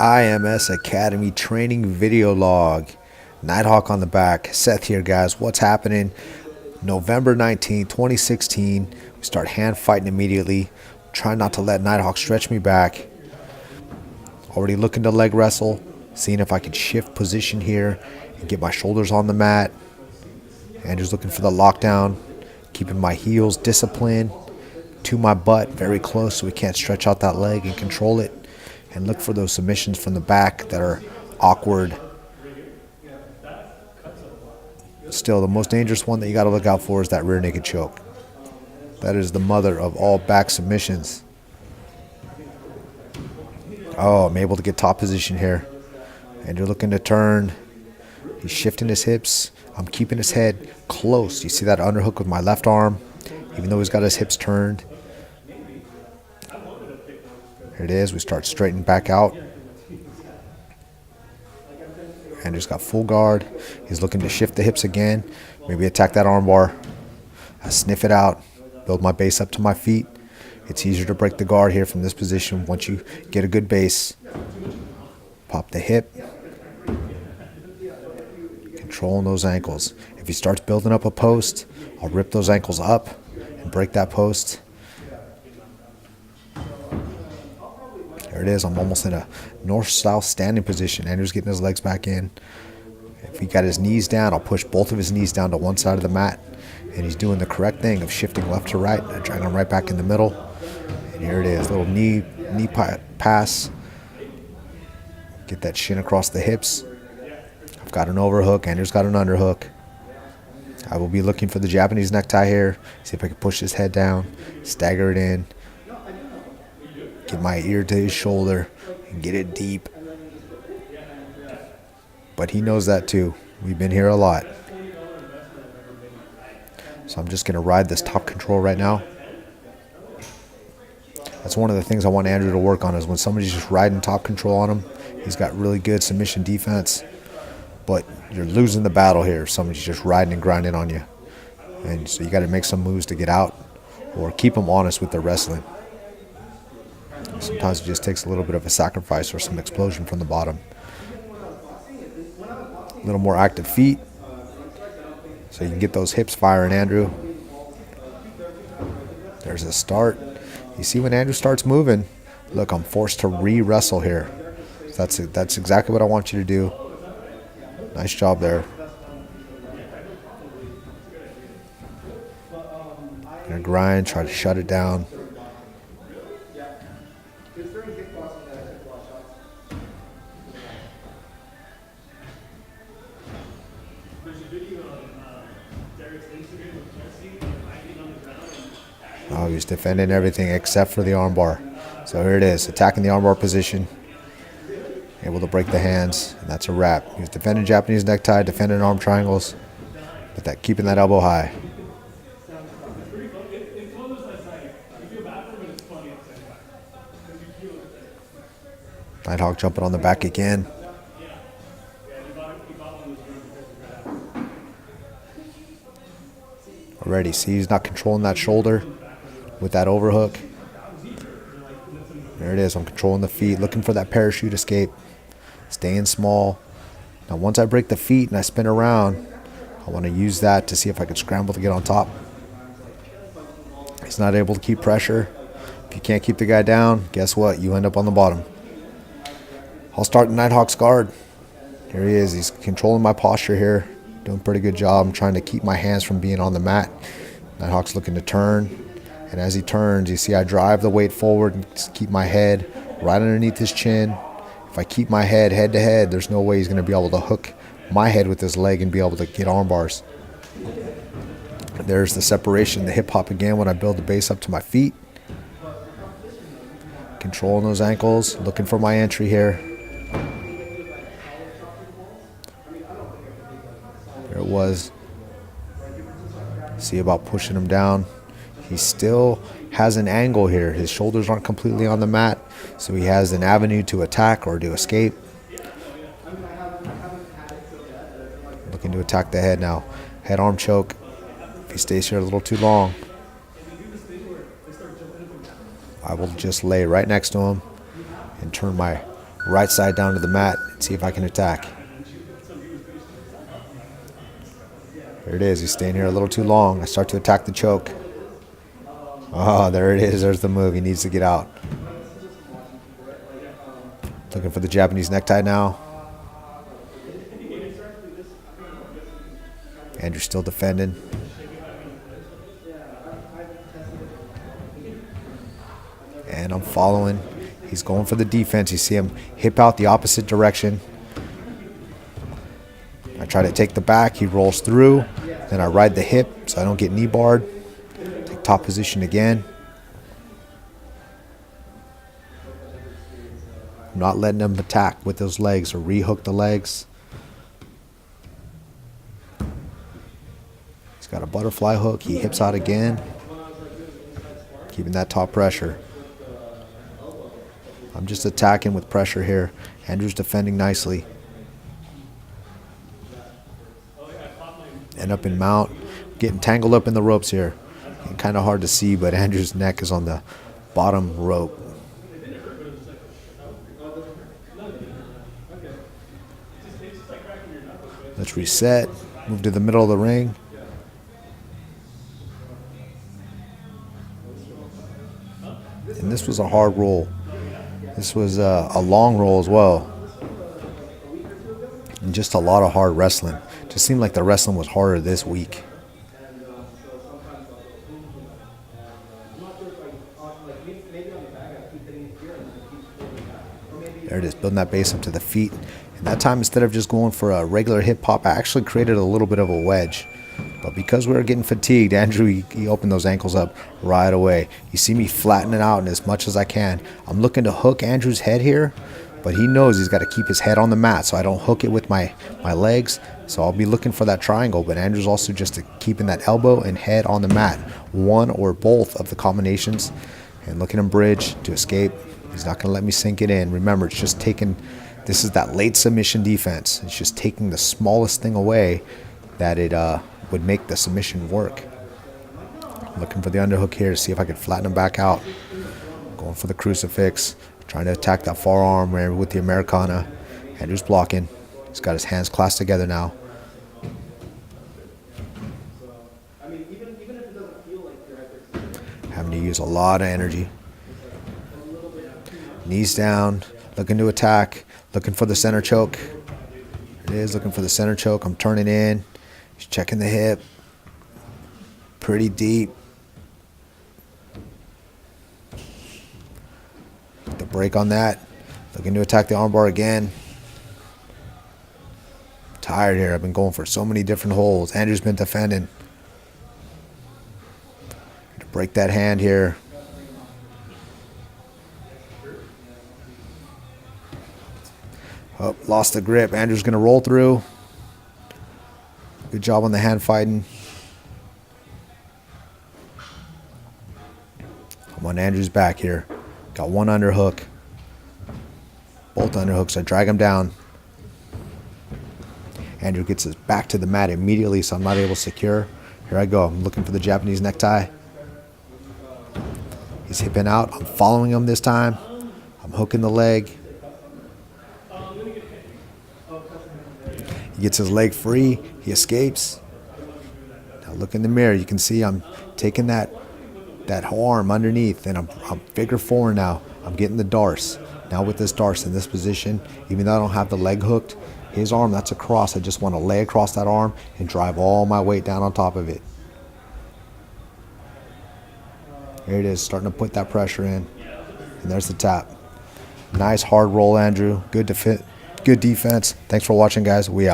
IMS Academy training video log. Nighthawk on the back. Seth here, guys. What's happening? November 19th, 2016. We start hand fighting immediately. Trying not to let Nighthawk stretch me back. Already looking to leg wrestle. Seeing if I can shift position here and get my shoulders on the mat. Andrew's looking for the lockdown. Keeping my heels disciplined to my butt, very close so we can't stretch out that leg and control it. And look for those submissions from the back that are awkward. Still, the most dangerous one that you got to look out for is that rear naked choke. That is the mother of all back submissions. Oh, I'm able to get top position here. And you're looking to turn. He's shifting his hips. I'm keeping his head close. You see that underhook with my left arm, even though he's got his hips turned. Here it is. We start straightening back out. Andrew's got full guard. He's looking to shift the hips again. Maybe attack that arm bar. I sniff it out. Build my base up to my feet. It's easier to break the guard here from this position once you get a good base. Pop the hip. Controlling those ankles. If he starts building up a post, I'll rip those ankles up and break that post. There it is. I'm almost in a north-south standing position. Andrew's getting his legs back in. If he got his knees down, I'll push both of his knees down to one side of the mat. And he's doing the correct thing of shifting left to right. I drag him right back in the middle. And here it is. Little knee pass. Get that shin across the hips. I've got an overhook. Andrew's got an underhook. I will be looking for the Japanese necktie here. See if I can push his head down. Stagger it in. Get my ear to his shoulder and get it deep. But he knows that too. We've been here a lot. So I'm just going to ride this top control right now. That's one of the things I want Andrew to work on, is when somebody's just riding top control on him, he's got really good submission defense. But you're losing the battle here if somebody's just riding and grinding on you. And so you got to make some moves to get out or keep them honest with their wrestling. Sometimes it just takes a little bit of a sacrifice or some explosion from the bottom. A little more active feet so you can get those hips firing, Andrew. There's a start. You see when Andrew starts moving, look, I'm forced to re-wrestle here. That's exactly what I want you to do. Nice job there. Gonna grind, try to shut it down. Oh, he's defending everything except for the armbar. So here it is, attacking the armbar position. Able to break the hands, and that's a wrap. He was defending Japanese necktie, defending arm triangles, but keeping that elbow high. Nighthawk jumping on the back again. Already, see, he's not controlling that shoulder with that overhook. There it is. I'm controlling the feet, looking for that parachute escape, staying small. Now, once I break the feet and I spin around, I want to use that to see if I can scramble to get on top. He's not able to keep pressure. If you can't keep the guy down, guess what? You end up on the bottom. I'll start Nighthawk's guard. Here he is. He's controlling my posture here. Doing a pretty good job. I'm trying to keep my hands from being on the mat. Nighthawk's looking to turn. And as he turns, you see I drive the weight forward and keep my head right underneath his chin. If I keep my head to head, there's no way he's going to be able to hook my head with his leg and be able to get arm bars. There's the separation, the hip hop again when I build the base up to my feet. Controlling those ankles, looking for my entry here. There it was. See about pushing him down. He still has an angle here. His shoulders aren't completely on the mat, so he has an avenue to attack or to escape. Looking to attack the head now. Head arm choke. If he stays here a little too long, I will just lay right next to him and turn my right side down to the mat and see if I can attack. There it is. He's staying here a little too long. I start to attack the choke. Oh, there it is. There's the move. He needs to get out. Looking for the Japanese necktie now. Andrew's still defending. And I'm following. He's going for the defense. You see him hip out the opposite direction. I try to take the back. He rolls through. Then I ride the hip so I don't get knee barred. Take top position again. I'm not letting him attack with those legs or rehook the legs. He's got a butterfly hook. He hips out again. Keeping that top pressure. I'm just attacking with pressure here. Andrew's defending nicely. End up in mount. Getting tangled up in the ropes here. Kind of hard to see, but Andrew's neck is on the bottom rope. Let's reset. Move to the middle of the ring. And this was a hard roll. This was a long roll as well. And just a lot of hard wrestling. Just seemed like the wrestling was harder this week. There it is, building that base up to the feet. And that time, instead of just going for a regular hip hop, I actually created a little bit of a wedge. But because we were getting fatigued, Andrew, he opened those ankles up right away. You see me flattening out as much as I can. I'm looking to hook Andrew's head here, but he knows he's got to keep his head on the mat, so I don't hook it with my legs. So I'll be looking for that triangle, but Andrew's also just keeping that elbow and head on the mat, one or both of the combinations, and looking him bridge to escape. He's not going to let me sink it in. Remember, it's just taking, this is that late submission defense. It's just taking the smallest thing away that it would make the submission work. Looking for the underhook here to see if I can flatten him back out. Going for the crucifix. Trying to attack that forearm with the Americana. Andrew's blocking. He's got his hands clasped together now. Having to use a lot of energy. Knees down. Looking to attack. Looking for the center choke. There it is, looking for the center choke. I'm turning in. He's checking the hip. Pretty deep. The break on that. Looking to attack the armbar again. Tired here. I've been going for so many different holds. Andrew's been defending. To break that hand here. Oh, lost the grip. Andrew's going to roll through. Good job on the hand fighting. I'm on Andrew's back here. Got one underhook. Both underhooks. I drag him down. Andrew gets his back to the mat immediately, so I'm not able to secure. Here I go. I'm looking for the Japanese necktie. He's hipping out. I'm following him this time. I'm hooking the leg. He gets his leg free. He escapes. Now look in the mirror. You can see I'm taking that arm underneath, and I'm figure four now. I'm getting the darce. Now with this darce in this position, even though I don't have the leg hooked, his arm, that's across. I just want to lay across that arm and drive all my weight down on top of it. Here it is, starting to put that pressure in. And there's the tap. Nice hard roll, Andrew. Good defense. Thanks for watching, guys. We out.